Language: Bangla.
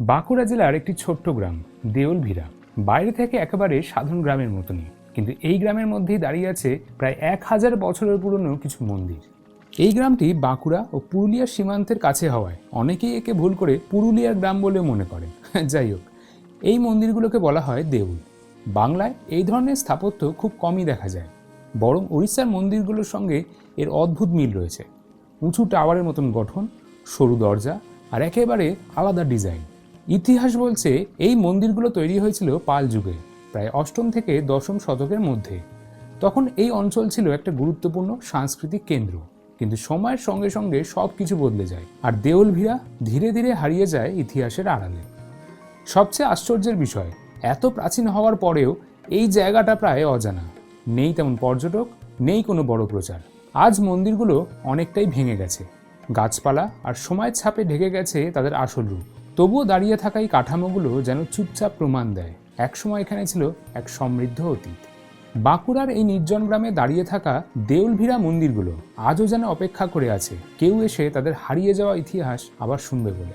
বাঁকুড়া জেলার একটি ছোট্ট গ্রাম দেউলভিরা। বাইরে থেকে একেবারে সাধারণ গ্রামের মতনই, কিন্তু এই গ্রামের মধ্যেই দাঁড়িয়ে আছে প্রায় 1000 বছরের পুরনো কিছু মন্দির। এই গ্রামটি বাঁকুড়া ও পুরুলিয়ার সীমান্তের কাছে হওয়ায় অনেকেই একে ভুল করে পুরুলিয়ার গ্রাম বলে মনে করেন। যাই হোক, এই মন্দিরগুলোকে বলা হয় দেউল। বাংলায় এই ধরনের স্থাপত্য খুব কমই দেখা যায়, বরং উড়িষ্যার মন্দিরগুলোর সঙ্গে এর অদ্ভুত মিল রয়েছে। উঁচু টাওয়ারের মতন গঠন, সরু দরজা আর একেবারে আলাদা ডিজাইন। ইতিহাস বলছে এই মন্দিরগুলো তৈরি হয়েছিল পাল যুগে, প্রায় 8ম থেকে 10ম শতকের মধ্যে। তখন এই অঞ্চল ছিল একটা গুরুত্বপূর্ণ সাংস্কৃতিক কেন্দ্র, কিন্তু সময়ের সঙ্গে সঙ্গে সব কিছু বদলে যায় আর দেউলভিরা ধীরে ধীরে হারিয়ে যায় ইতিহাসের আড়ালে। সবচেয়ে আশ্চর্যের বিষয়, এত প্রাচীন হওয়ার পরেও এই জায়গাটা প্রায় অজানা। নেই তেমন পর্যটক, নেই কোনো বড় প্রচার। আজ মন্দিরগুলো অনেকটাই ভেঙে গেছে, গাছপালা আর সময়ের ছাপে ঢেকে গেছে তাদের আসল রূপ। তবুও দাঁড়িয়ে থাকা এই কাঠামোগুলো যেন চুপচাপ প্রমাণ দেয় একসময় এখানে ছিল এক সমৃদ্ধ অতীত। বাঁকুড়ার এই নির্জন গ্রামে দাঁড়িয়ে থাকা দেউলভিরা মন্দিরগুলো আজও যেন অপেক্ষা করে আছে কেউ এসে তাদের হারিয়ে যাওয়া ইতিহাস আবার শুনবে বলে।